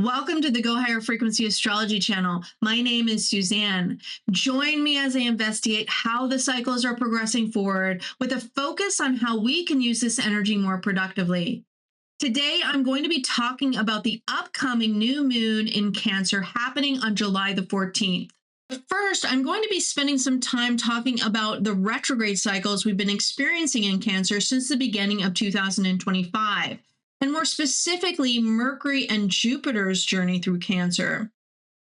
Welcome to the Go Higher Frequency Astrology channel. My name is Suzanne. Join me as I investigate how the cycles are progressing forward with a focus on how we can use this energy more productively. Today, I'm going to be talking about the upcoming new moon in Cancer happening on July the 14th. But first, I'm going to be spending some time talking about the retrograde cycles we've been experiencing in Cancer since the beginning of 2025. And more specifically, Mercury and Jupiter's journey through Cancer.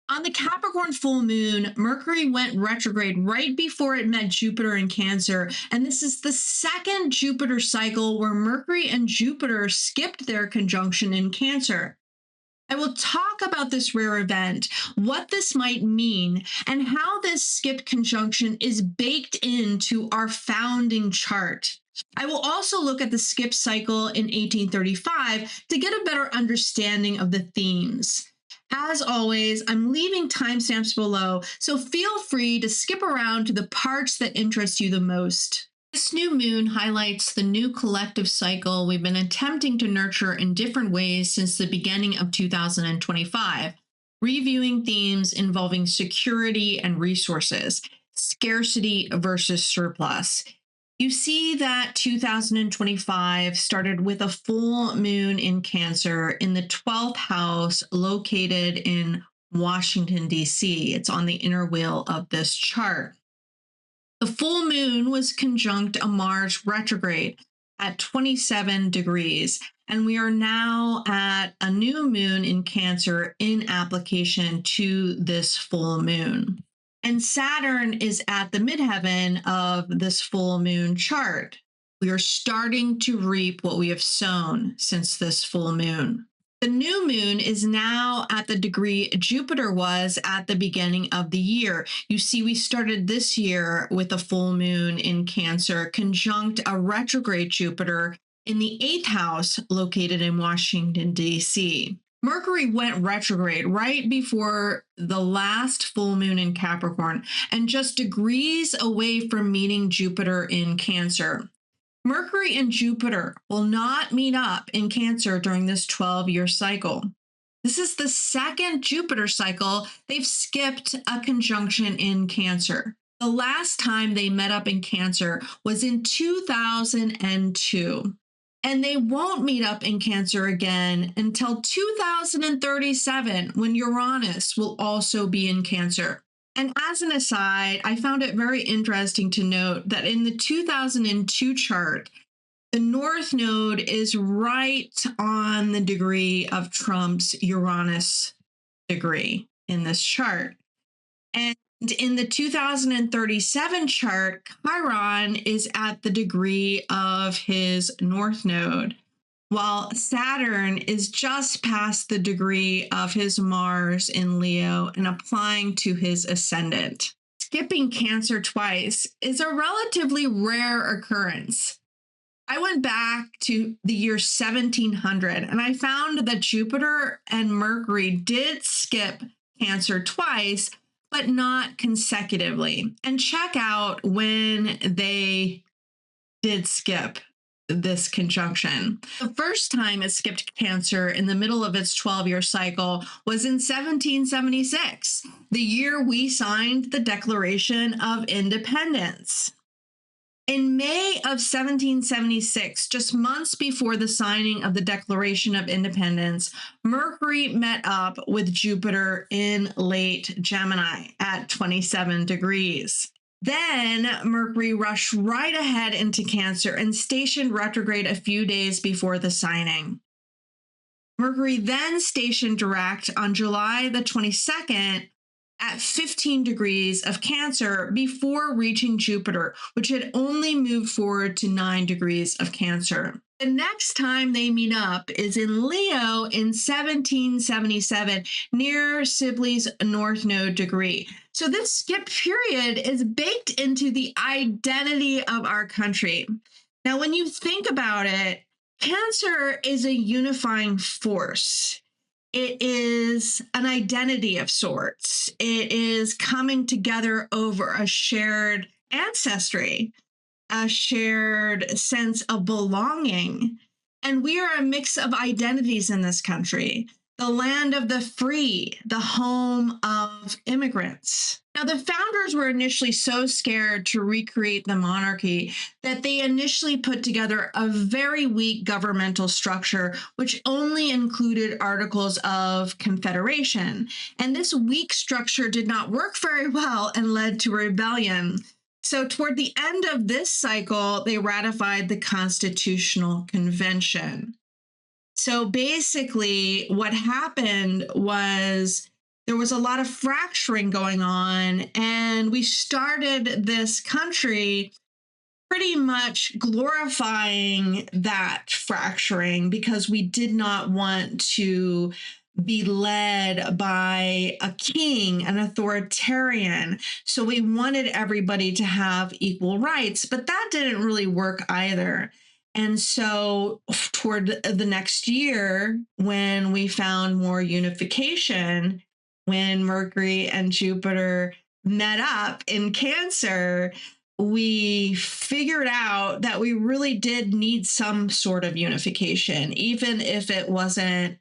On the Capricorn full moon, Mercury went retrograde right before it met Jupiter in Cancer, and this is the second Jupiter cycle where Mercury and Jupiter skipped their conjunction in Cancer. I will talk about this rare event, what this might mean, and how this skipped conjunction is baked into our founding chart. I will also look at the skip cycle in 1835 to get a better understanding of the themes. As always, I'm leaving timestamps below, so feel free to skip around to the parts that interest you the most. This new moon highlights the new collective cycle we've been attempting to nurture in different ways since the beginning of 2025, reviewing themes involving security and resources, scarcity versus surplus. You see that 2025 started with a full moon in Cancer in the 12th house located in Washington, D.C. It's on the inner wheel of this chart. The full moon was conjunct a Mars retrograde at 27 degrees, and we are now at a new moon in Cancer in application to this full moon. And Saturn is at the midheaven of this full moon chart. We are starting to reap what we have sown since this full moon. The new moon is now at the degree Jupiter was at the beginning of the year. You see, we started this year with a full moon in Cancer, conjunct a retrograde Jupiter in the 8th house located in Washington, D.C. Mercury went retrograde right before the last full moon in Capricorn and just degrees away from meeting Jupiter in Cancer. Mercury and Jupiter will not meet up in Cancer during this 12-year cycle. This is the second Jupiter cycle they've skipped a conjunction in Cancer. The last time they met up in Cancer was in 2002. And they won't meet up in Cancer again until 2037, when Uranus will also be in Cancer. And as an aside, I found it very interesting to note that in the 2002 chart, the North Node is right on the degree of Trump's Uranus degree in this chart. And in the 2037 chart, Chiron is at the degree of his North Node, while Saturn is just past the degree of his Mars in Leo and applying to his ascendant. Skipping Cancer twice is a relatively rare occurrence. I went back to the year 1700 and I found that Jupiter and Mercury did skip Cancer twice, but not consecutively. And check out when they did skip this conjunction. The first time it skipped Cancer in the middle of its 12-year cycle was in 1776, the year we signed the Declaration of Independence. In May of 1776, just months before the signing of the Declaration of Independence, Mercury met up with Jupiter in late Gemini at 27 degrees. Then Mercury rushed right ahead into Cancer and stationed retrograde a few days before the signing. Mercury then stationed direct on July the 22nd at 15 degrees of Cancer before reaching Jupiter, which had only moved forward to 9 degrees of Cancer. The next time they meet up is in Leo in 1777 near Sibley's North Node degree. So this skip period is baked into the identity of our country. Now, when you think about it, Cancer is a unifying force. It is an identity of sorts. It is coming together over a shared ancestry, a shared sense of belonging. And we are a mix of identities in this country. the land of the free, the home of immigrants. Now, the founders were initially so scared to recreate the monarchy that they initially put together a very weak governmental structure, which only included articles of confederation. And this weak structure did not work very well and led to rebellion. So, toward the end of this cycle, they ratified the Constitutional Convention. So basically, what happened was there was a lot of fracturing going on, and we started this country pretty much glorifying that fracturing because we did not want to be led by a king, an authoritarian. So we wanted everybody to have equal rights, but that didn't really work either. And so, toward the next year, when we found more unification, when Mercury and Jupiter met up in Cancer, we figured out that we really did need some sort of unification, even if it wasn't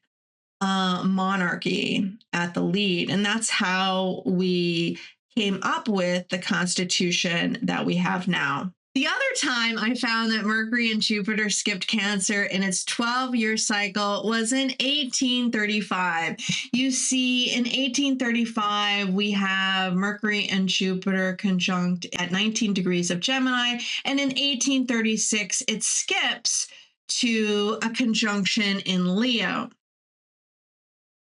monarchy at the lead. And that's how we came up with the Constitution that we have now. The other time I found that Mercury and Jupiter skipped Cancer in its 12-year cycle was in 1835. You see, in 1835, we have Mercury and Jupiter conjunct at 19 degrees of Gemini, and in 1836, it skips to a conjunction in Leo.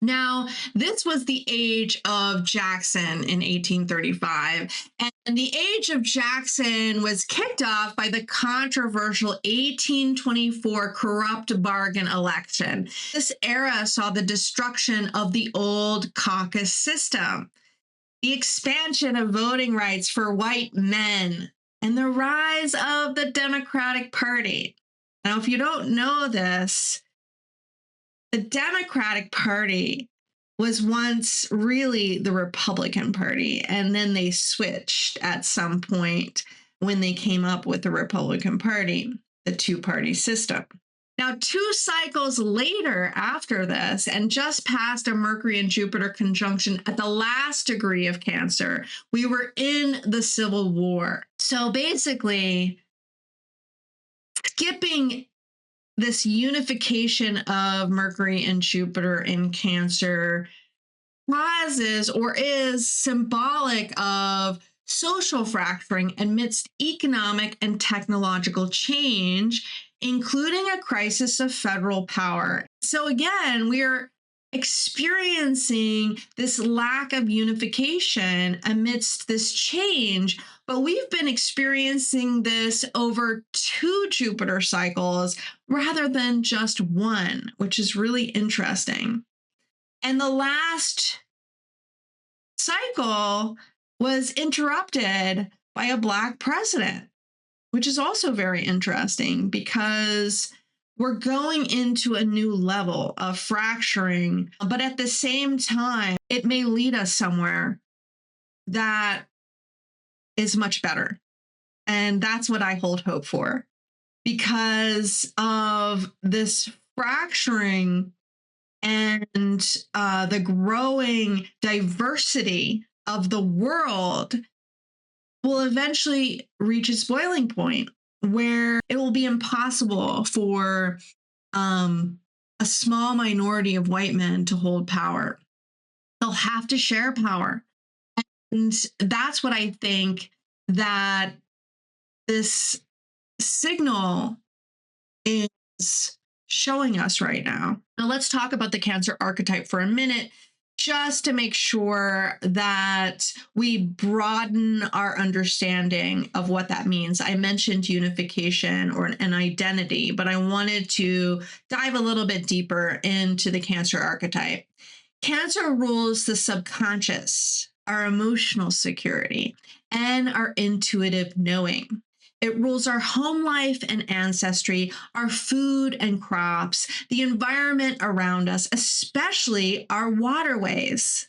Now, this was the age of Jackson in 1835, and the age of Jackson was kicked off by the controversial 1824 corrupt bargain election. This era saw the destruction of the old caucus system, the expansion of voting rights for white men, and the rise of the Democratic Party. Now, if you don't know this, the Democratic Party was once really the Republican Party, and then they switched at some point when they came up with the Republican Party, the two-party system. Now, 2 cycles later after this, and just past a Mercury and Jupiter conjunction at the last degree of Cancer, we were in the Civil War. So basically, skipping this unification of Mercury and Jupiter in Cancer causes or is symbolic of social fracturing amidst economic and technological change, including a crisis of federal power. So again, we're experiencing this lack of unification amidst this change, but we've been experiencing this over 2 Jupiter cycles rather than just 1, which is really interesting. And the last cycle was interrupted by a Black president, which is also very interesting because we're going into a new level of fracturing, but at the same time, it may lead us somewhere that is much better. And that's what I hold hope for. Because of this fracturing and the growing diversity of the world will eventually reach its boiling point, where it will be impossible for a small minority of white men to hold power. They'll have to share power. And that's what I think that this signal is showing us right now. Now, let's talk about the Cancer archetype for a minute, just to make sure that we broaden our understanding of what that means. I mentioned unification or an identity, but I wanted to dive a little bit deeper into the Cancer archetype. Cancer rules the subconscious, our emotional security, and our intuitive knowing. It rules our home life and ancestry, our food and crops, the environment around us, especially our waterways.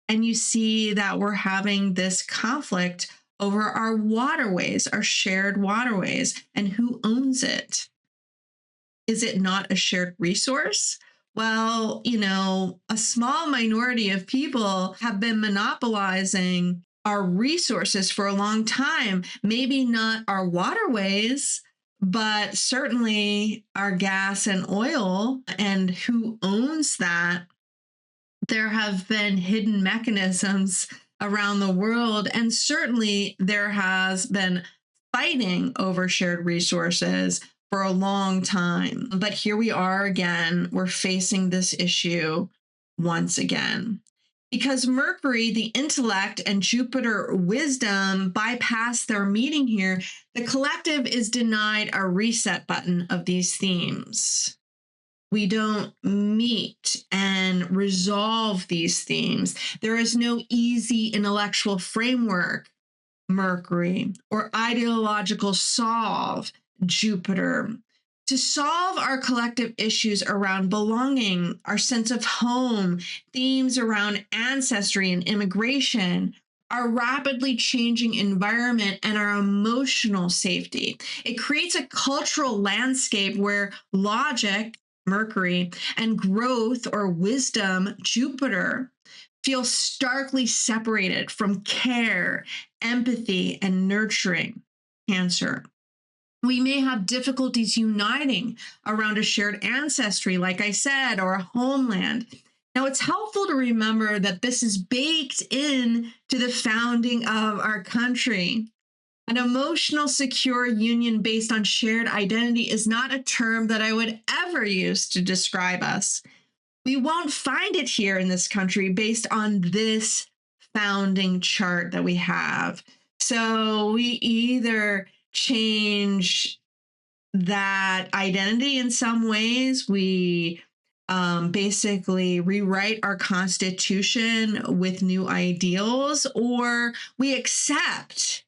And you see that we're having this conflict over our waterways, our shared waterways, and who owns it. Is it not a shared resource? Well, a small minority of people have been monopolizing our resources for a long time. Maybe not our waterways, but certainly our gas and oil, and who owns that. There have been hidden mechanisms around the world, and certainly there has been fighting over shared resources for a long time. But here we are again, we're facing this issue once again. Because Mercury, the intellect, and Jupiter, wisdom, bypass their meeting here, the collective is denied a reset button of these themes. We don't meet and resolve these themes. There is no easy intellectual framework, Mercury, or ideological solve, Jupiter. To solve our collective issues around belonging, our sense of home, themes around ancestry and immigration, our rapidly changing environment, and our emotional safety. It creates a cultural landscape where logic, Mercury, and growth or wisdom, Jupiter, feel starkly separated from care, empathy, and nurturing, Cancer. We may have difficulties uniting around a shared ancestry, like I said, or a homeland. Now, it's helpful to remember that this is baked in to the founding of our country. An emotional, secure union based on shared identity is not a term that I would ever use to describe us. We won't find it here in this country based on this founding chart that we have. So we either change that identity in some ways, we basically rewrite our constitution with new ideals, or we accept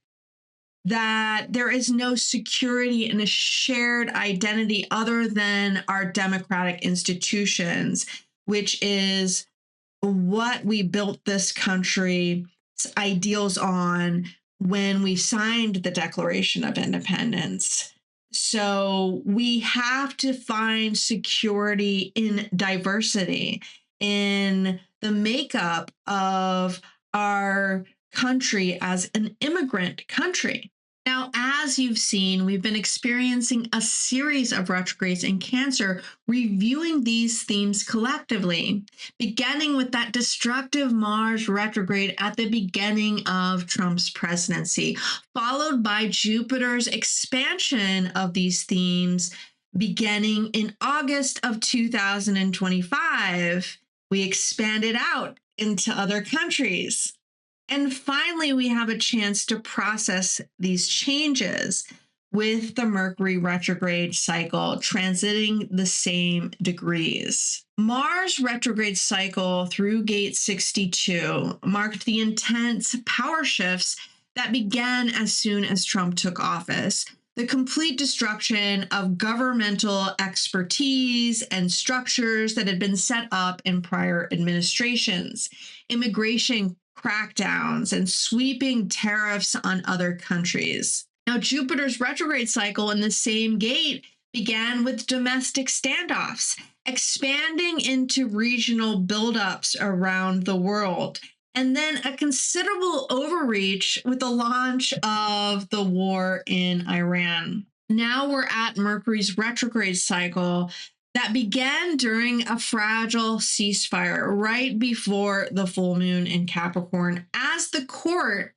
that there is no security in a shared identity other than our democratic institutions, which is what we built this country's ideals on when we signed the Declaration of Independence. So we have to find security in diversity, in the makeup of our country as an immigrant country. Now, as you've seen, we've been experiencing a series of retrogrades in Cancer, reviewing these themes collectively, beginning with that destructive Mars retrograde at the beginning of Trump's presidency, followed by Jupiter's expansion of these themes beginning in August of 2025. We expanded out into other countries. And finally, we have a chance to process these changes with the Mercury retrograde cycle transiting the same degrees. Mars retrograde cycle through gate 62 marked the intense power shifts that began as soon as Trump took office. The complete destruction of governmental expertise and structures that had been set up in prior administrations, immigration crackdowns, and sweeping tariffs on other countries. Now, Jupiter's retrograde cycle in the same gate began with domestic standoffs, expanding into regional buildups around the world, and then a considerable overreach with the launch of the war in Iran. Now we're at Mercury's retrograde cycle that began during a fragile ceasefire right before the full moon in Capricorn, as the court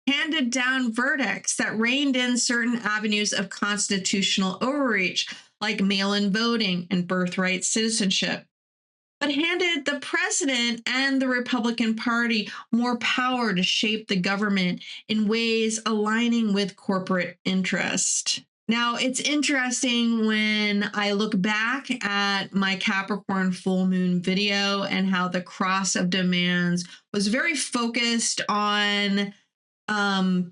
handed down verdicts that reined in certain avenues of constitutional overreach, like mail-in voting and birthright citizenship, but handed the president and the Republican Party more power to shape the government in ways aligning with corporate interest. Now, it's interesting when I look back at my Capricorn full moon video and how the cross of demands was very focused on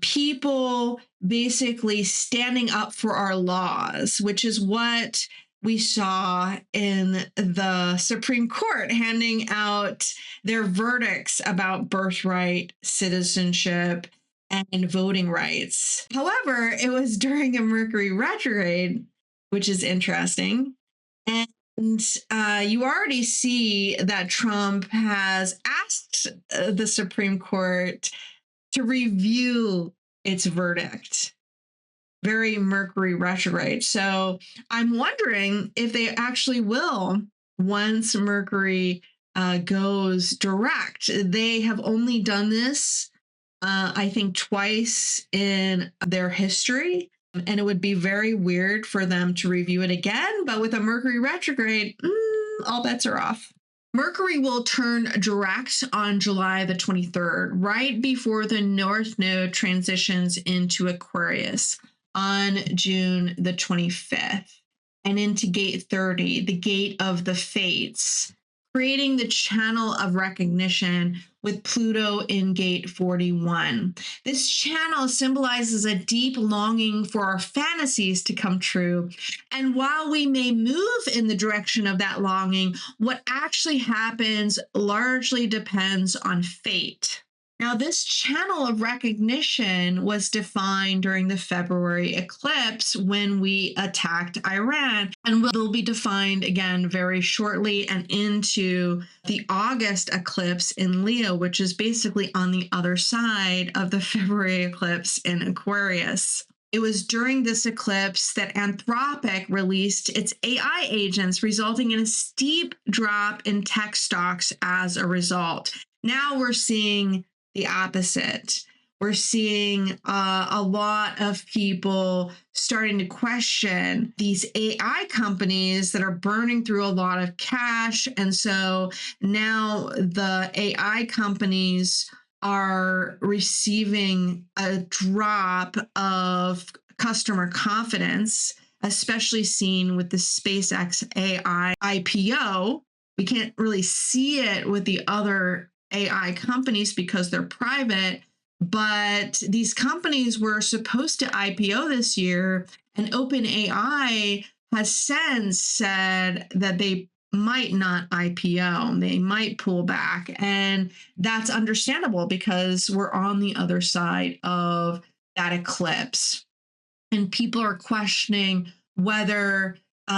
people basically standing up for our laws, which is what we saw in the Supreme Court handing out their verdicts about birthright, citizenship, and voting rights. However, it was during a Mercury retrograde, which is interesting. And And you already see that Trump has asked the Supreme Court to review its verdict. Very Mercury retrograde. So I'm wondering if they actually will once Mercury goes direct. They have only done this, I think, twice in their history. And it would be very weird for them to review it again. But with a Mercury retrograde, all bets are off. Mercury will turn direct on July the 23rd, right before the North Node transitions into Aquarius on June the 25th, and into gate 30, the gate of the fates, creating the channel of recognition with Pluto in gate 41. This channel symbolizes a deep longing for our fantasies to come true. And while we may move in the direction of that longing, what actually happens largely depends on fate. Now, this channel of recognition was defined during the February eclipse when we attacked Iran, and will be defined again very shortly and into the August eclipse in Leo, which is basically on the other side of the February eclipse in Aquarius. It was during this eclipse that Anthropic released its AI agents, resulting in a steep drop in tech stocks as a result. Now we're seeing the opposite. We're seeing a lot of people starting to question these AI companies that are burning through a lot of cash. And so now the AI companies are receiving a drop of customer confidence, especially seen with the SpaceX-AI IPO. We can't really see it with the other AI companies because they're private, but these companies were supposed to IPO this year, and OpenAI has since said that they might not IPO, they might pull back, and that's understandable because we're on the other side of that eclipse, and people are questioning whether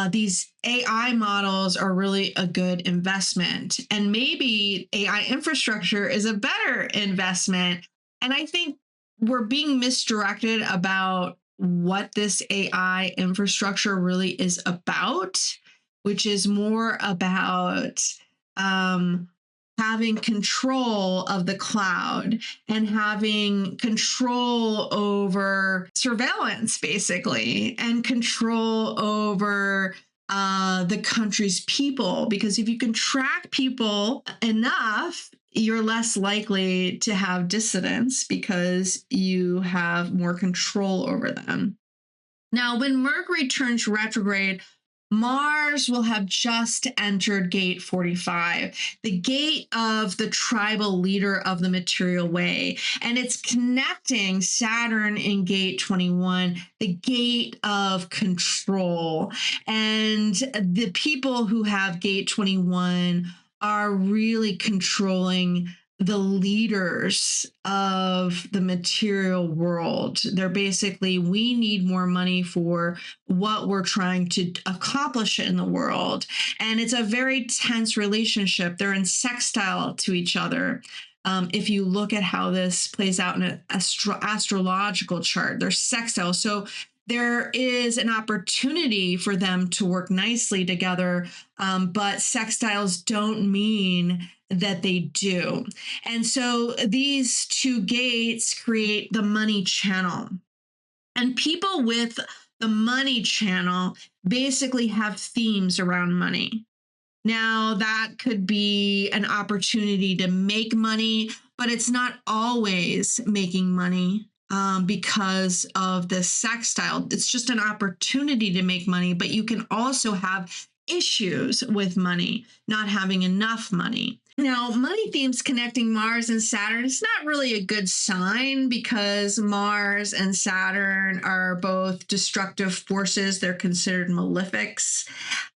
these AI models are really a good investment. And maybe AI infrastructure is a better investment. And I think we're being misdirected about what this AI infrastructure really is about, which is more about having control of the cloud and having control over surveillance, basically, and control over the country's people. Because if you can track people enough, you're less likely to have dissidents because you have more control over them. Now, when Mercury turns retrograde, Mars will have just entered gate 45, the gate of the tribal leader of the material way. And it's connecting Saturn in gate 21, the gate of control. And the people who have gate 21 are really controlling the leaders of the material world. They're basically, we need more money for what we're trying to accomplish in the world. And it's a very tense relationship. They're in sextile to each other. If you look at how this plays out in an astrological chart, they're sextile. So there is an opportunity for them to work nicely together, but sextiles don't mean that they do. And so these two gates create the money channel. And people with the money channel basically have themes around money. Now, that could be an opportunity to make money, but it's not always making money. Because of the sextile. It's just an opportunity to make money, but you can also have issues with money, not having enough money. Now, money themes connecting Mars and Saturn, it's not really a good sign because Mars and Saturn are both destructive forces. They're considered malefics.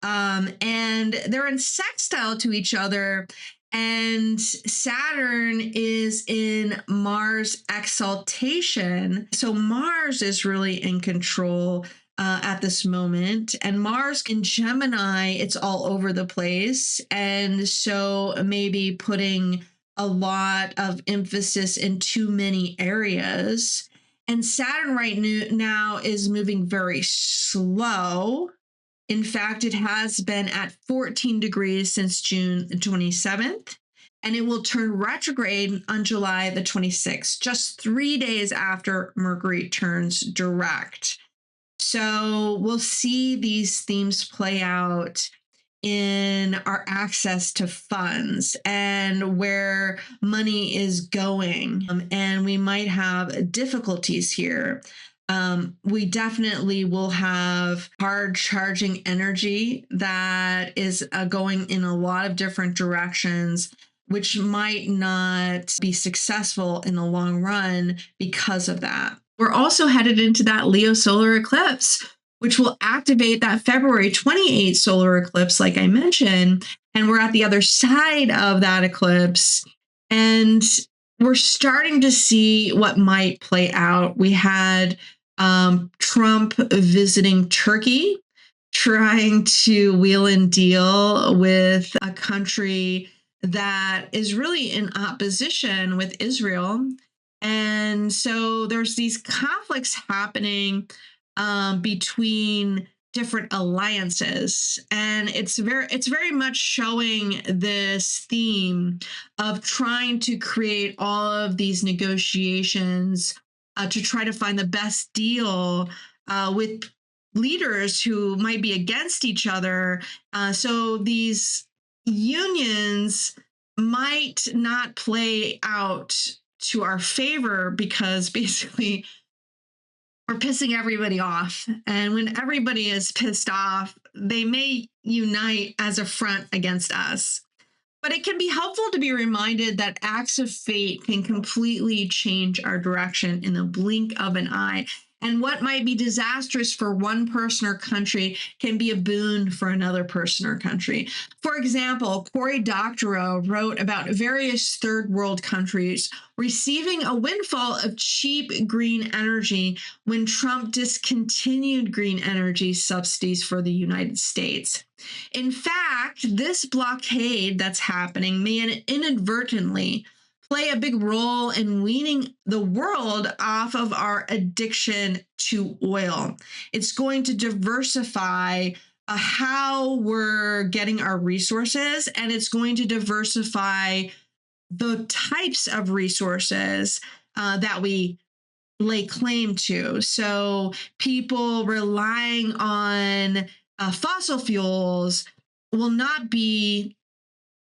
And they're in sextile to each other. And Saturn is in Mars exaltation. So Mars is really in control at this moment. And Mars in Gemini, it's all over the place. And so maybe putting a lot of emphasis in too many areas. And Saturn now is moving very slow. In fact, it has been at 14 degrees since June 27th, and it will turn retrograde on July the 26th, just 3 days after Mercury turns direct. So we'll see these themes play out in our access to funds and where money is going. And we might have difficulties here. We definitely will have hard charging energy that is going in a lot of different directions, which might not be successful in the long run because of that. We're also headed into that Leo solar eclipse, which will activate that February 28th solar eclipse, like I mentioned. And we're at the other side of that eclipse. And we're starting to see what might play out. We had Trump visiting Turkey, trying to wheel and deal with a country that is really in opposition with Israel. And so there's these conflicts happening between different alliances, and it's very much showing this theme of trying to create all of these negotiations to try to find the best deal with leaders who might be against each other. So these unions might not play out to our favor because basically we're pissing everybody off. And when everybody is pissed off, they may unite as a front against us. But it can be helpful to be reminded that acts of fate can completely change our direction in the blink of an eye. And what might be disastrous for one person or country can be a boon for another person or country. For example, Cory Doctorow wrote about various third world countries receiving a windfall of cheap green energy when Trump discontinued green energy subsidies for the United States. In fact, this blockade that's happening may inadvertently play a big role in weaning the world off of our addiction to oil. It's going to diversify how we're getting our resources, and it's going to diversify the types of resources that we lay claim to. So people relying on fossil fuels will not be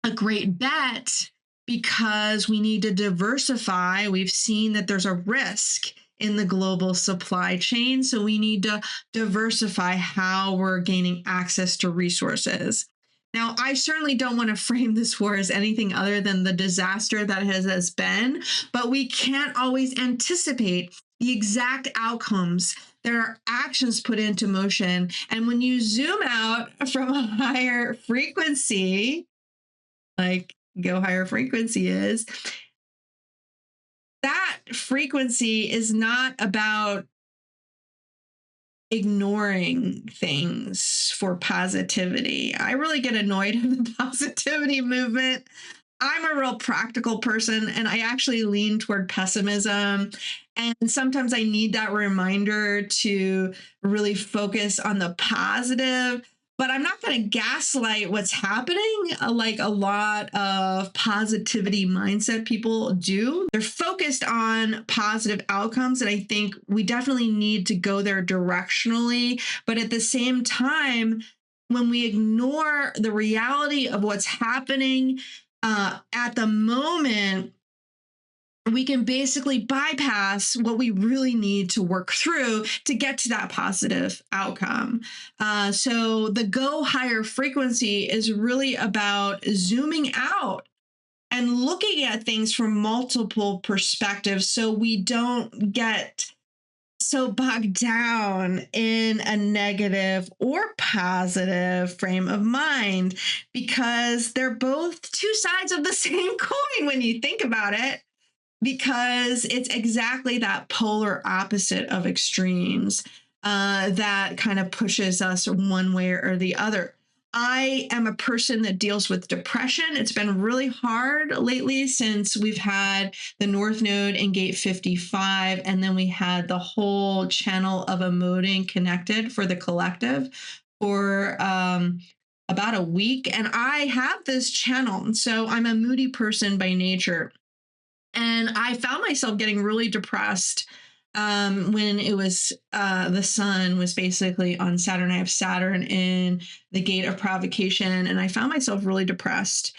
a great bet because we need to diversify. We've seen that there's a risk in the global supply chain, so we need to diversify how we're gaining access to resources. Now, I certainly don't want to frame this war as anything other than the disaster that has been, but we can't always anticipate the exact outcomes. There are actions put into motion. And when you zoom out from a higher frequency, like go higher frequency is, that frequency is not about ignoring things for positivity. I really get annoyed at the positivity movement. I'm a real practical person, and I actually lean toward pessimism. And sometimes I need that reminder to really focus on the positive. But I'm not going to gaslight what's happening like a lot of positivity mindset people do. They're focused on positive outcomes, and I think we definitely need to go there directionally. But at the same time, when we ignore the reality of what's happening at the moment, we can basically bypass what we really need to work through to get to that positive outcome. So the go higher frequency is really about zooming out and looking at things from multiple perspectives so we don't get so bogged down in a negative or positive frame of mind, because they're both two sides of the same coin when you think about it, because it's exactly that polar opposite of extremes. that kind of pushes us one way or the other. I am a person that deals with depression. It's been really hard lately since we've had the North Node in gate 55, and then we had the whole channel of emoting connected for the collective for about a week. And I have this channel. So I'm a moody person by nature. And I found myself getting really depressed when it was the sun was basically on Saturn. I have Saturn in the gate of provocation, and I found myself really depressed.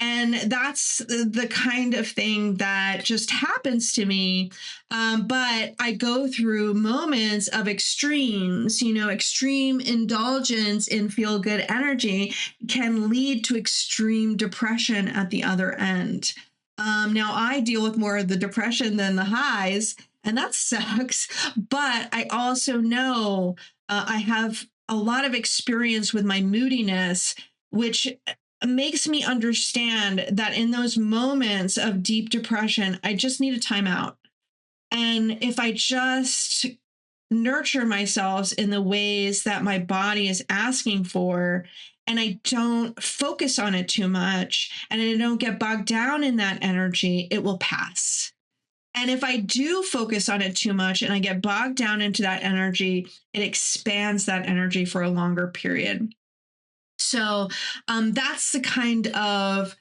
And that's the kind of thing that just happens to me. But I go through moments of extremes, extreme indulgence in feel good energy can lead to extreme depression at the other end. Now, I deal with more of the depression than the highs, and that sucks. But I also know I have a lot of experience with my moodiness, which makes me understand that in those moments of deep depression, I just need a timeout. And if I just nurture myself in the ways that my body is asking for, and I don't focus on it too much, and I don't get bogged down in that energy, it will pass. And if I do focus on it too much and I get bogged down into that energy, it expands that energy for a longer period. So that's the kind of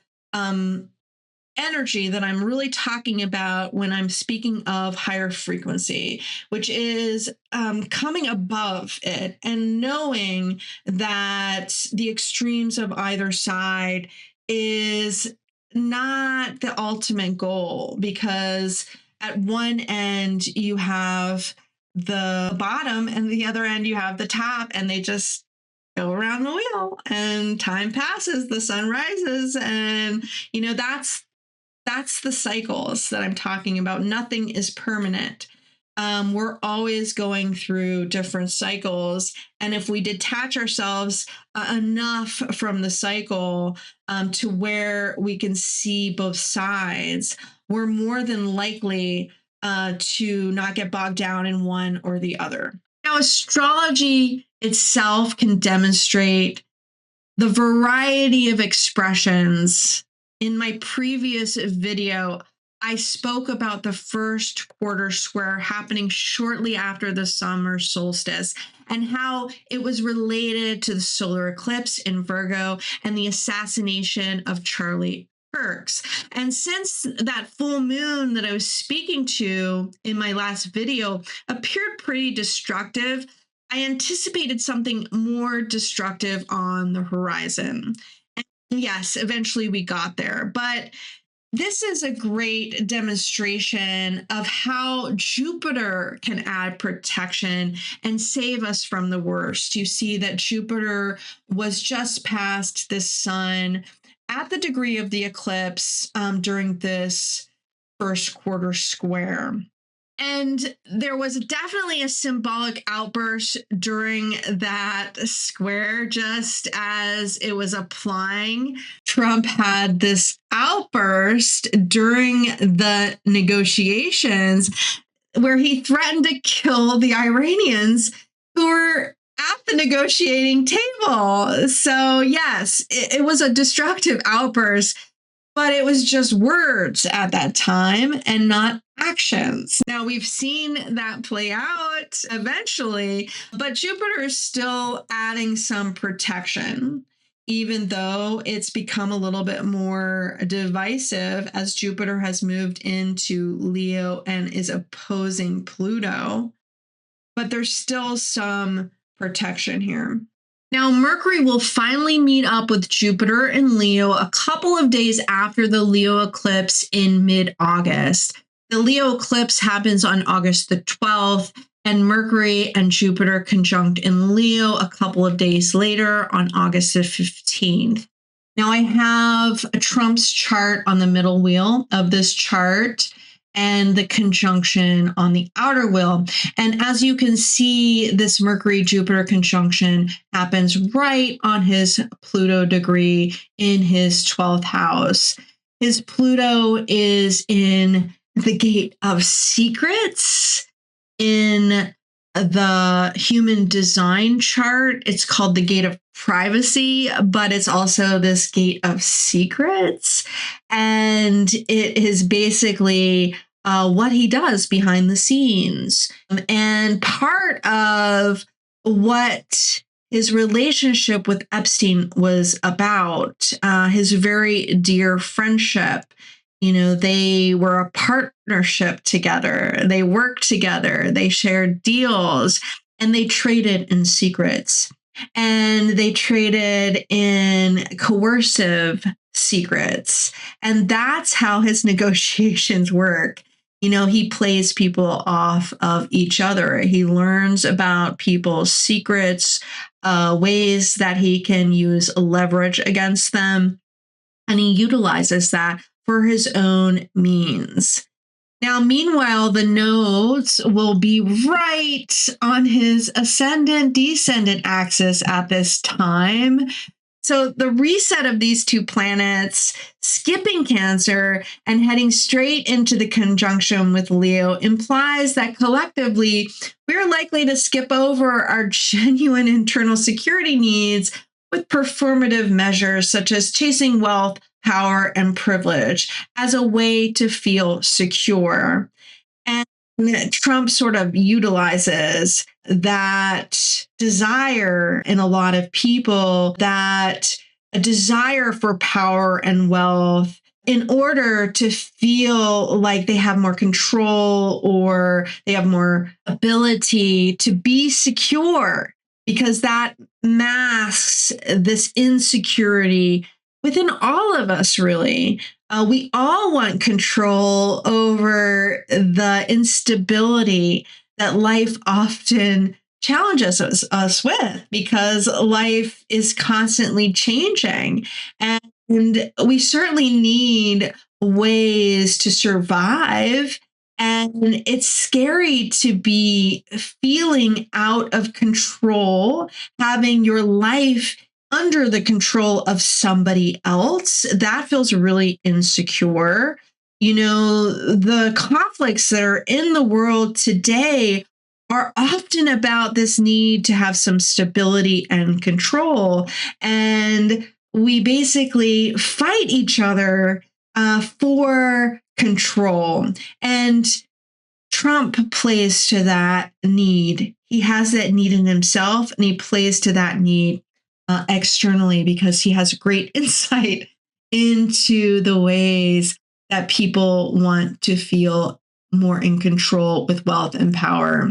energy that I'm really talking about when I'm speaking of higher frequency, which is coming above it and knowing that the extremes of either side is not the ultimate goal, because at one end you have the bottom and the other end you have the top, and they just go around the wheel, and time passes, the sun rises, and that's the cycles that I'm talking about. Nothing is permanent. We're always going through different cycles. And if we detach ourselves enough from the cycle to where we can see both sides, we're more than likely to not get bogged down in one or the other. Now, astrology itself can demonstrate the variety of expressions. In my previous video, I spoke about the first quarter square happening shortly after the summer solstice and how it was related to the solar eclipse in Virgo and the assassination of Charlie Kirk's. And since that full moon that I was speaking to in my last video appeared pretty destructive, I anticipated something more destructive on the horizon. And yes, eventually we got there. But this is a great demonstration of how Jupiter can add protection and save us from the worst. You see that Jupiter was just past the sun at the degree of the eclipse during this first quarter square. And there was definitely a symbolic outburst during that square, just as it was applying. Trump had this outburst during the negotiations where he threatened to kill the Iranians who were at the negotiating table. So yes, it was a destructive outburst, but it was just words at that time and not actions. Now, we've seen that play out eventually, but Jupiter is still adding some protection, even though it's become a little bit more divisive as Jupiter has moved into Leo and is opposing Pluto. But there's still some protection here. Now, Mercury will finally meet up with Jupiter in Leo a couple of days after the Leo eclipse in mid-August. The Leo eclipse happens on August the 12th, and Mercury and Jupiter conjunct in Leo a couple of days later on August the 15th. Now, I have a Trump's chart on the middle wheel of this chart and the conjunction on the outer wheel. And as you can see, this Mercury-Jupiter conjunction happens right on his Pluto degree in his 12th house. His Pluto is in the gate of secrets, in the human design chart. It's called the gate of privacy, but it's also this gate of secrets. And it is basically what he does behind the scenes. And part of what his relationship with Epstein was about, his very dear friendship. They were a partnership together. They worked together. They shared deals, and they traded in secrets. And they traded in coercive secrets. And that's how his negotiations work. He plays people off of each other. He learns about people's secrets, ways that he can use leverage against them, and he utilizes that for his own means. Now, meanwhile, the nodes will be right on his ascendant-descendant axis at this time. So the reset of these two planets, skipping Cancer and heading straight into the conjunction with Leo, implies that collectively, we're likely to skip over our genuine internal security needs with performative measures such as chasing wealth, power, and privilege as a way to feel secure. And Trump sort of utilizes that desire in a lot of people, that a desire for power and wealth, in order to feel like they have more control or they have more ability to be secure, because that masks this insecurity within all of us, really. We all want control over the instability that life often challenges us with, because life is constantly changing. And we certainly need ways to survive. And it's scary to be feeling out of control, having your life under the control of somebody else. That feels really insecure. The conflicts that are in the world today are often about this need to have some stability and control. And we basically fight each other for control. And Trump plays to that need. He has that need in himself, and he plays to that need externally, because he has great insight into the ways that people want to feel more in control with wealth and power.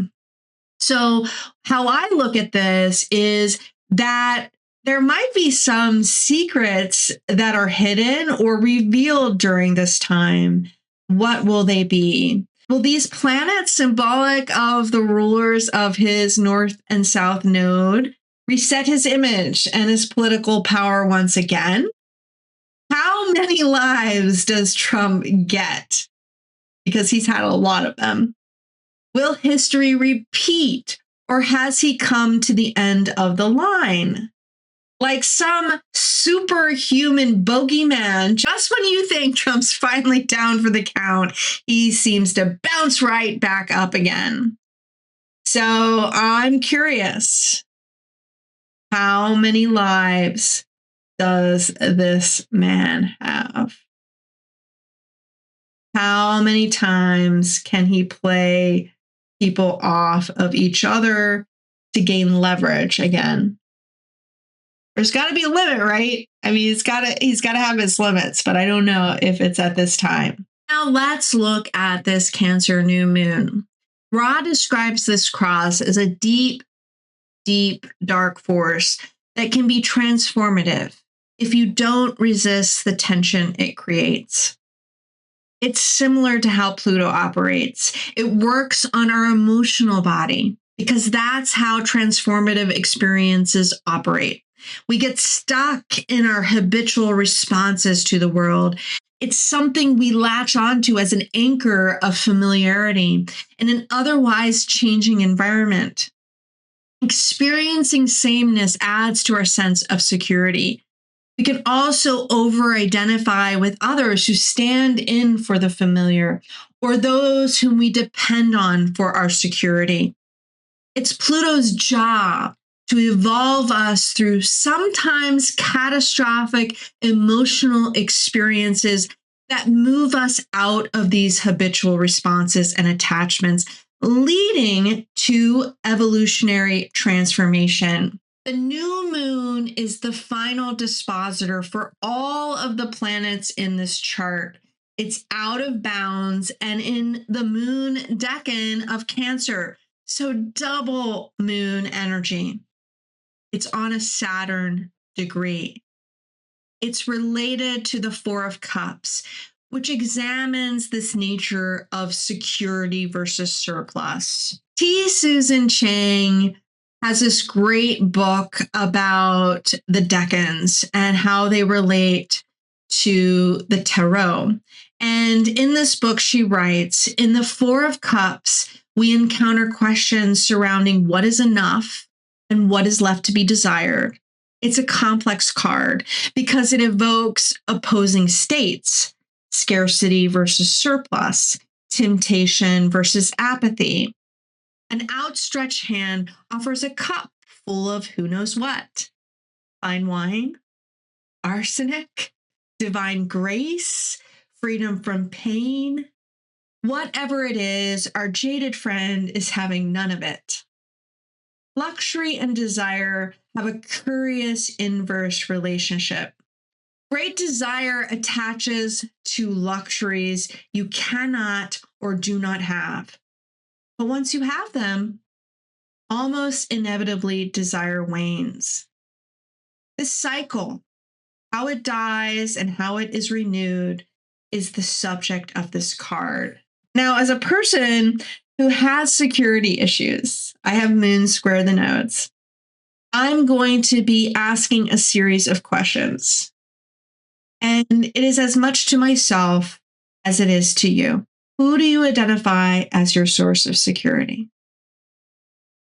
So how I look at this is that there might be some secrets that are hidden or revealed during this time. What will they be? Will these planets, symbolic of the rulers of his north and south node, reset his image and his political power once again? How many lives does Trump get? Because he's had a lot of them. Will history repeat, or has he come to the end of the line? Like some superhuman bogeyman, just when you think Trump's finally down for the count, he seems to bounce right back up again. So I'm curious. How many lives does this man have? How many times can he play people off of each other to gain leverage again? There's got to be a limit, right? I mean, he's got to have his limits, but I don't know if it's at this time. Now let's look at this Cancer new moon. Ra describes this cross as a deep, dark force that can be transformative if you don't resist the tension it creates. It's similar to how Pluto operates. It works on our emotional body, because that's how transformative experiences operate. We get stuck in our habitual responses to the world. It's something we latch onto as an anchor of familiarity in an otherwise changing environment. Experiencing sameness adds to our sense of security. We can also over-identify with others who stand in for the familiar, or those whom we depend on for our security. It's Pluto's job to evolve us through sometimes catastrophic emotional experiences that move us out of these habitual responses and attachments, leading to evolutionary transformation. The new moon is the final dispositor for all of the planets in this chart. It's out of bounds and in the moon decan of Cancer. So double moon energy. It's on a Saturn degree. It's related to the Four of Cups, which examines this nature of security versus surplus. T. Susan Chang has this great book about the decans and how they relate to the tarot. And in this book, she writes, in the Four of Cups, we encounter questions surrounding what is enough and what is left to be desired. It's a complex card because it evokes opposing states, scarcity versus surplus, temptation versus apathy. An outstretched hand offers a cup full of who knows what: fine wine, arsenic, divine grace, freedom from pain. Whatever it is, our jaded friend is having none of it. Luxury and desire have a curious inverse relationship. Great desire attaches to luxuries you cannot or do not have. But once you have them, almost inevitably desire wanes. This cycle, how it dies and how it is renewed, is the subject of this card. Now, as a person who has security issues, I have moon square the nodes. I'm going to be asking a series of questions. And it is as much to myself as it is to you. Who do you identify as your source of security?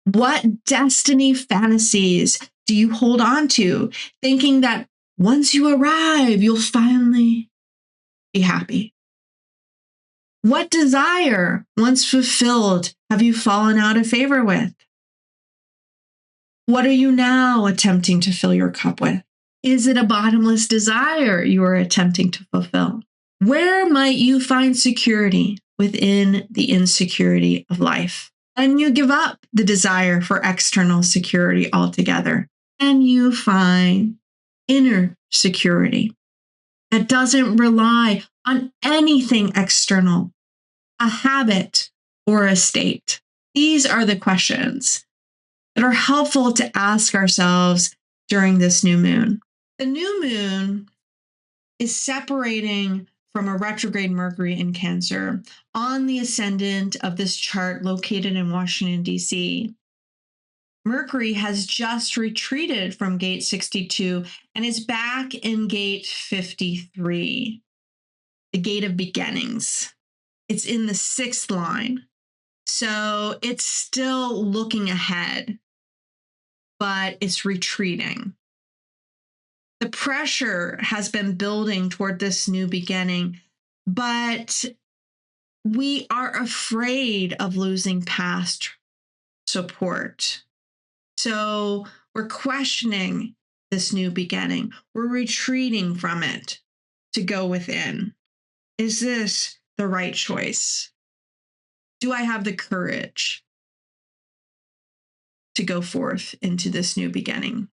What destiny fantasies do you hold on to, thinking that once you arrive, you'll finally be happy? What desire, once fulfilled, have you fallen out of favor with? What are you now attempting to fill your cup with? Is it a bottomless desire you are attempting to fulfill? Where might you find security within the insecurity of life? And you give up the desire for external security altogether, and you find inner security that doesn't rely on anything external, a habit or a state. These are the questions that are helpful to ask ourselves during this new moon. The new moon is separating from a retrograde Mercury in Cancer on the ascendant of this chart located in Washington, D.C. Mercury has just retreated from gate 62 and is back in gate 53, the gate of beginnings. It's in the 6th line. So it's still looking ahead, but it's retreating. The pressure has been building toward this new beginning, but we are afraid of losing past support. So we're questioning this new beginning. We're retreating from it to go within. Is this the right choice? Do I have the courage to go forth into this new beginning?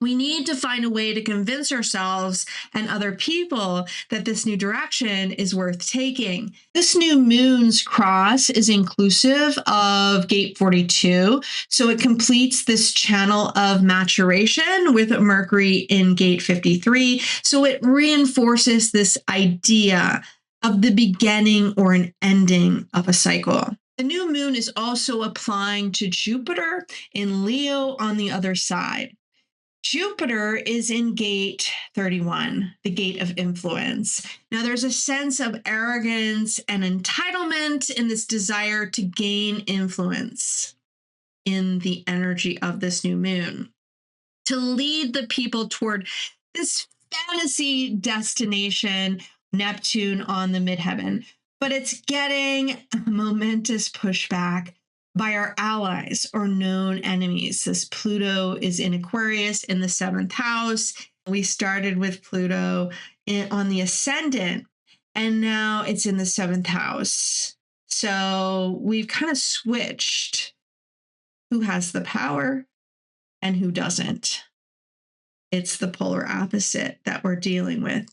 We need to find a way to convince ourselves and other people that this new direction is worth taking. This new moon's cross is inclusive of gate 42, so it completes this channel of maturation with Mercury in gate 53. So it reinforces this idea of the beginning or an ending of a cycle. The new moon is also applying to Jupiter in Leo on the other side. Jupiter is in gate 31, the gate of influence. Now, there's a sense of arrogance and entitlement in this desire to gain influence in the energy of this new moon, to lead the people toward this fantasy destination, Neptune on the midheaven. But it's getting a momentous pushback by our allies or known enemies. This Pluto is in Aquarius in the 7th house. We started with Pluto on the ascendant, and now it's in the 7th house. So we've kind of switched who has the power and who doesn't. It's the polar opposite that we're dealing with.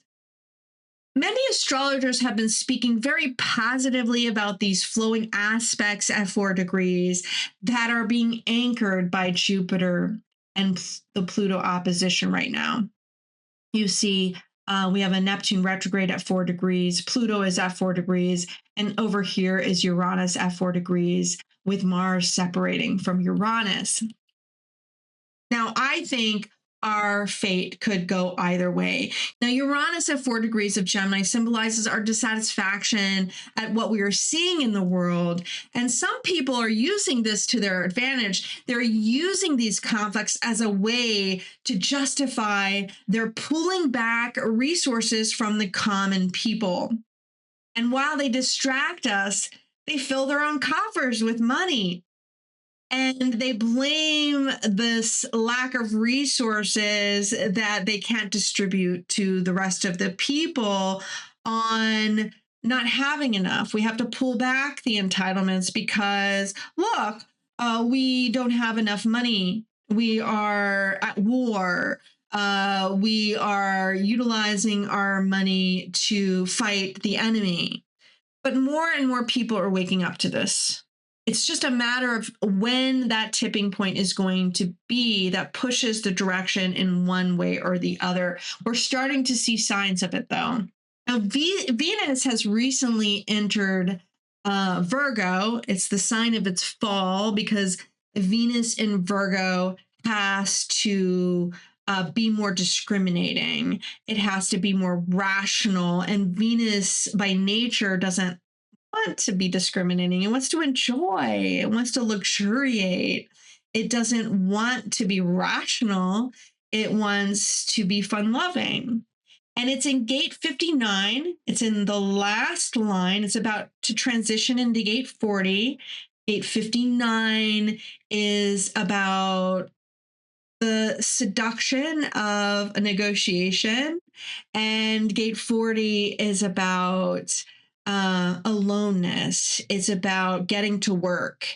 Many astrologers have been speaking very positively about these flowing aspects at 4 degrees that are being anchored by Jupiter and the Pluto opposition right now. You see, we have a Neptune retrograde at 4 degrees, Pluto is at 4 degrees, and over here is Uranus at 4 degrees with Mars separating from Uranus. Now, I think our fate could go either way. Now, Uranus at 4 degrees of Gemini symbolizes our dissatisfaction at what we are seeing in the world. And some people are using this to their advantage. They're using these conflicts as a way to justify their pulling back resources from the common people. And while they distract us, they fill their own coffers with money. And they blame this lack of resources that they can't distribute to the rest of the people on not having enough. We have to pull back the entitlements because, look, we don't have enough money. We are at war. We are utilizing our money to fight the enemy. But more and more people are waking up to this. It's just a matter of when that tipping point is going to be that pushes the direction in one way or the other. We're starting to see signs of it, though. Now, Venus has recently entered Virgo. It's the sign of its fall because Venus in Virgo has to be more discriminating. It has to be more rational. And Venus by nature doesn't want to be discriminating. It wants to enjoy. It wants to luxuriate. It doesn't want to be rational. It wants to be fun-loving. And it's in gate 59. It's in the last line. It's about to transition into gate 40. Gate 59 is about the seduction of a negotiation. And gate 40 is about aloneness. It's about getting to work.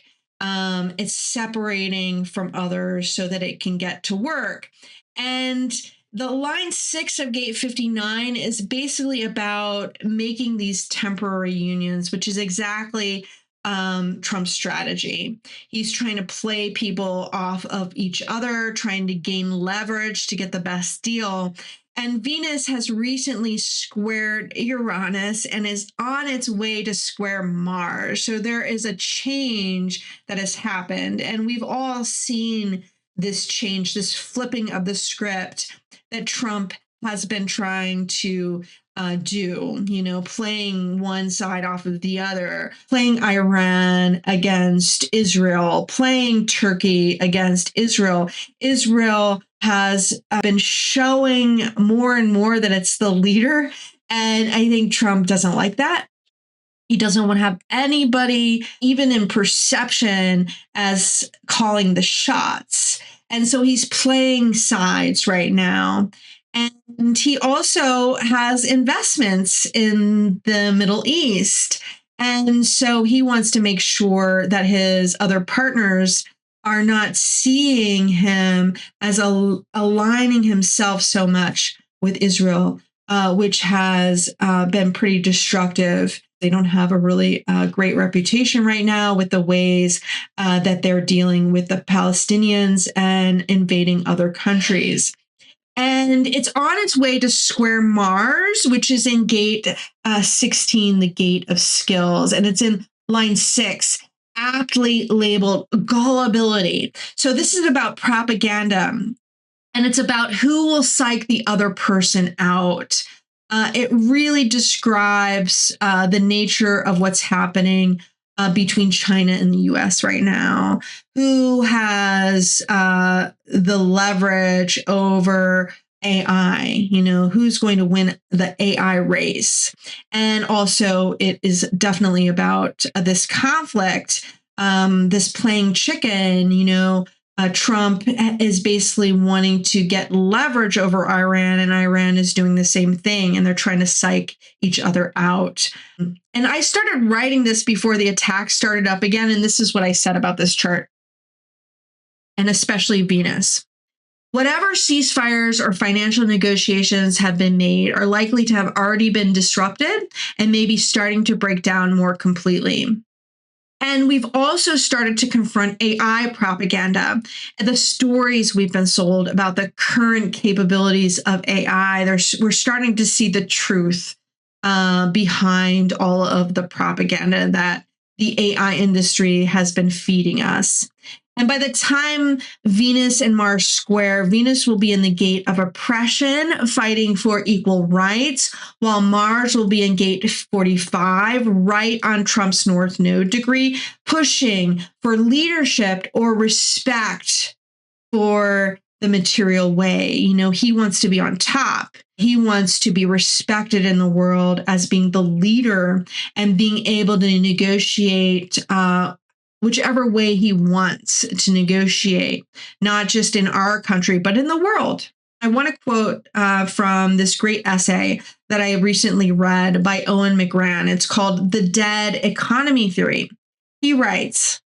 It's separating from others so that it can get to work. And the line 6 of gate 59 is basically about making these temporary unions, which is exactly Trump's strategy. He's trying to play people off of each other, trying to gain leverage to get the best deal. And Venus has recently squared Uranus and is on its way to square Mars. So there is a change that has happened. And we've all seen this change, this flipping of the script that Trump has been trying to do, playing one side off of the other, playing Iran against Israel, playing Turkey against Israel. Israel has been showing more and more that it's the leader. And I think Trump doesn't like that. He doesn't want to have anybody, even in perception, as calling the shots. And so he's playing sides right now. And he also has investments in the Middle East. And so he wants to make sure that his other partners are not seeing him as aligning himself so much with Israel, which has been pretty destructive. They don't have a really great reputation right now with the ways that they're dealing with the Palestinians and invading other countries. And it's on its way to square Mars, which is in gate 16, the gate of skills. And it's in line 6, aptly labeled gullibility. So this is about propaganda. And it's about who will psych the other person out. It really describes the nature of what's happening between China and the US right now, who has the leverage over AI, who's going to win the AI race. And also it is definitely about this conflict this playing chicken, Trump is basically wanting to get leverage over Iran, and Iran is doing the same thing, and they're trying to psych each other out. And I started writing this before the attack started up again, and this is what I said about this chart, and especially Venus. Whatever ceasefires or financial negotiations have been made are likely to have already been disrupted and maybe starting to break down more completely. And we've also started to confront AI propaganda and the stories we've been sold about the current capabilities of AI. We're starting to see the truth behind all of the propaganda that the AI industry has been feeding us. And by the time Venus and Mars square, Venus will be in the gate of oppression, fighting for equal rights, while Mars will be in gate 45, right on Trump's North Node degree, pushing for leadership or respect for the material way. He wants to be on top. He wants to be respected in the world as being the leader and being able to negotiate whichever way he wants to negotiate, not just in our country, but in the world. I want to quote from this great essay that I recently read by Owen McGran. It's called The Dead Economy Theory. He writes,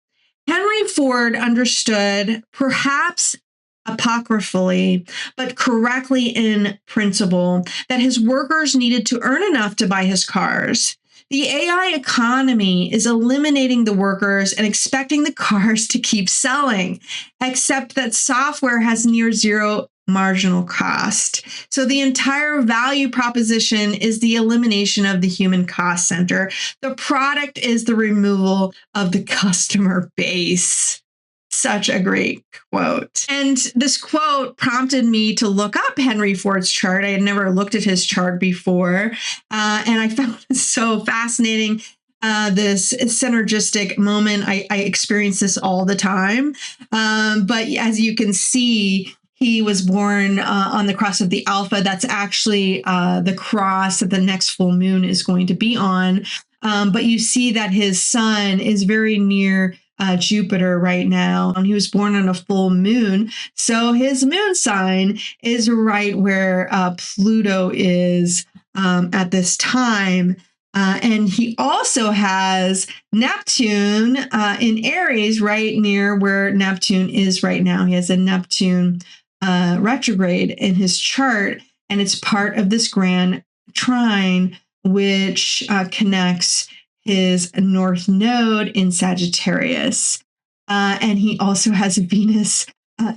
Henry Ford understood, perhaps apocryphally, but correctly in principle, that his workers needed to earn enough to buy his cars. The AI economy is eliminating the workers and expecting the cars to keep selling, except that software has near zero marginal cost. So the entire value proposition is the elimination of the human cost center. The product is the removal of the customer base. Such a great quote. And this quote prompted me to look up Henry Ford's chart. I had never looked at his chart before. And I found it so fascinating. This synergistic moment. I experience this all the time. But as you can see, he was born on the cross of the Alpha. That's actually the cross that the next full moon is going to be on. But you see that his sun is very near Jupiter right now. And he was born on a full moon. So his moon sign is right where Pluto is at this time. And he also has Neptune in Aries right near where Neptune is right now. He has a Neptune retrograde in his chart, and it's part of this grand trine, which connects his North Node in Sagittarius. And he also has Venus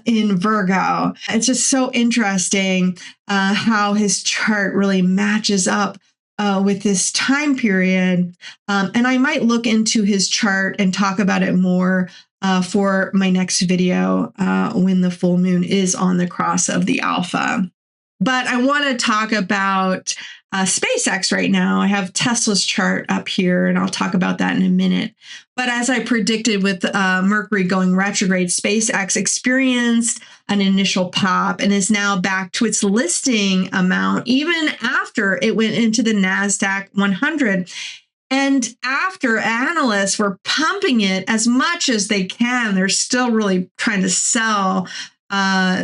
in Virgo. It's just so interesting how his chart really matches up with this time period. And I might look into his chart and talk about it more for my next video when the full moon is on the cross of the Alpha. But I want to talk about SpaceX right now. I have Tesla's chart up here, and I'll talk about that in a minute. But as I predicted with Mercury going retrograde, SpaceX experienced an initial pop and is now back to its listing amount, even after it went into the NASDAQ 100. And after analysts were pumping it as much as they can, they're still really trying to sell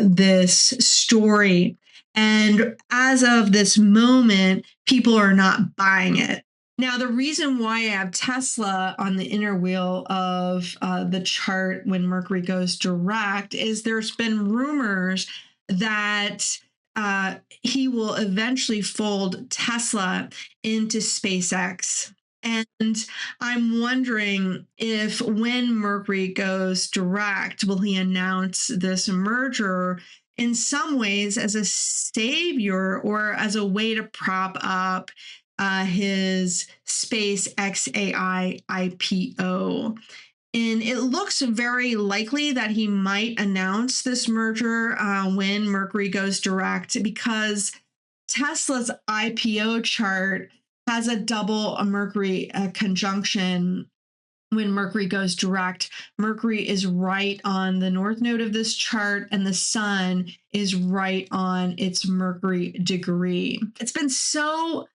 this story. And as of this moment, people are not buying it. Now, the reason why I have Tesla on the inner wheel of the chart when Mercury goes direct is there's been rumors that he will eventually fold Tesla into SpaceX. And I'm wondering if when Mercury goes direct, will he announce this merger in some ways as a savior or as a way to prop up his Space-XAI IPO. And it looks very likely that he might announce this merger when Mercury goes direct, because Tesla's IPO chart has a double Mercury conjunction. When Mercury goes direct, Mercury is right on the North Node of this chart, and the sun is right on its Mercury degree. It's been so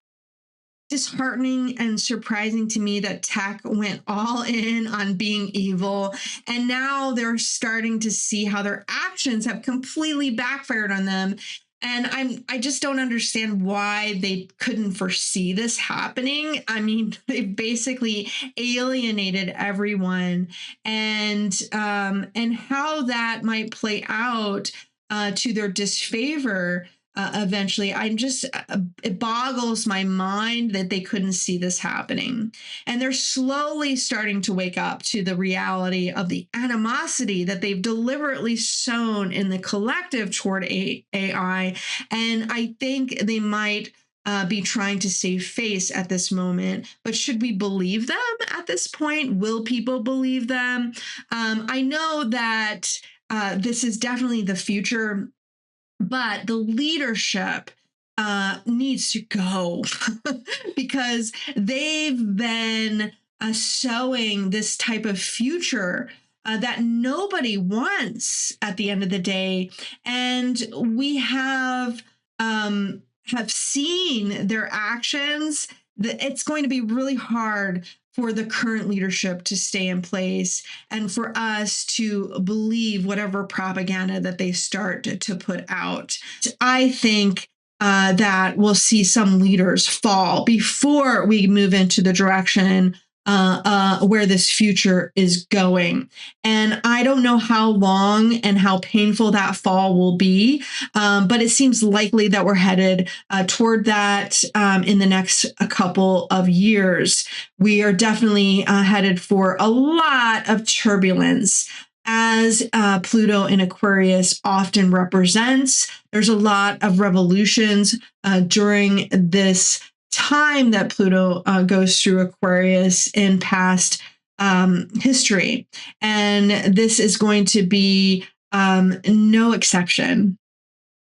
disheartening and surprising to me that tech went all in on being evil. And now they're starting to see how their actions have completely backfired on them. And I just don't understand why they couldn't foresee this happening. I mean, they basically alienated everyone, and how that might play out to their disfavor eventually. It boggles my mind that they couldn't see this happening. And they're slowly starting to wake up to the reality of the animosity that they've deliberately sown in the collective toward AI. And I think they might be trying to save face at this moment. But should we believe them at this point? Will people believe them? I know that this is definitely the future, but the leadership needs to go because they've been sowing this type of future that nobody wants at the end of the day. And we have seen their actions. That it's going to be really hard for the current leadership to stay in place and for us to believe whatever propaganda that they start to put out. I think that we'll see some leaders fall before we move into the direction where this future is going. And I don't know how long and how painful that fall will be, but it seems likely that we're headed toward that in the next couple of years. We are definitely headed for a lot of turbulence. As Pluto in Aquarius often represents, there's a lot of revolutions during this time that Pluto goes through Aquarius in past history. And this is going to be no exception,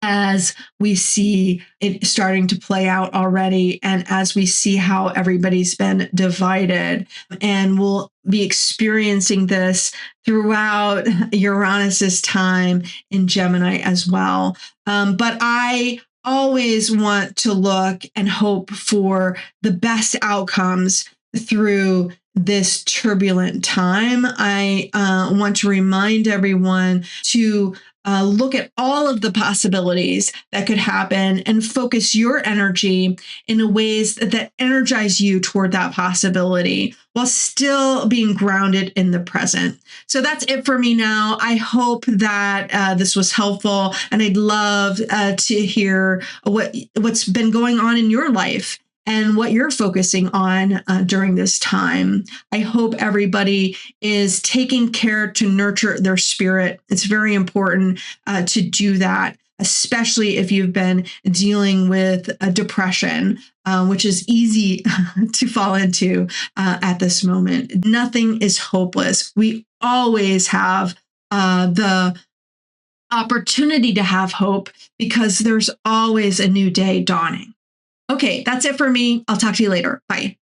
as we see it starting to play out already, and as we see how everybody's been divided. And we'll be experiencing this throughout Uranus's time in Gemini as well. But I always want to look and hope for the best outcomes through this turbulent time. I want to remind everyone to look at all of the possibilities that could happen and focus your energy in ways that energize you toward that possibility while still being grounded in the present. So that's it for me now. I hope that this was helpful, and I'd love to hear what's been going on in your life and what you're focusing on during this time. I hope everybody is taking care to nurture their spirit. It's very important to do that, especially if you've been dealing with depression, which is easy to fall into at this moment. Nothing is hopeless. We always have the opportunity to have hope because there's always a new day dawning. Okay, that's it for me. I'll talk to you later. Bye.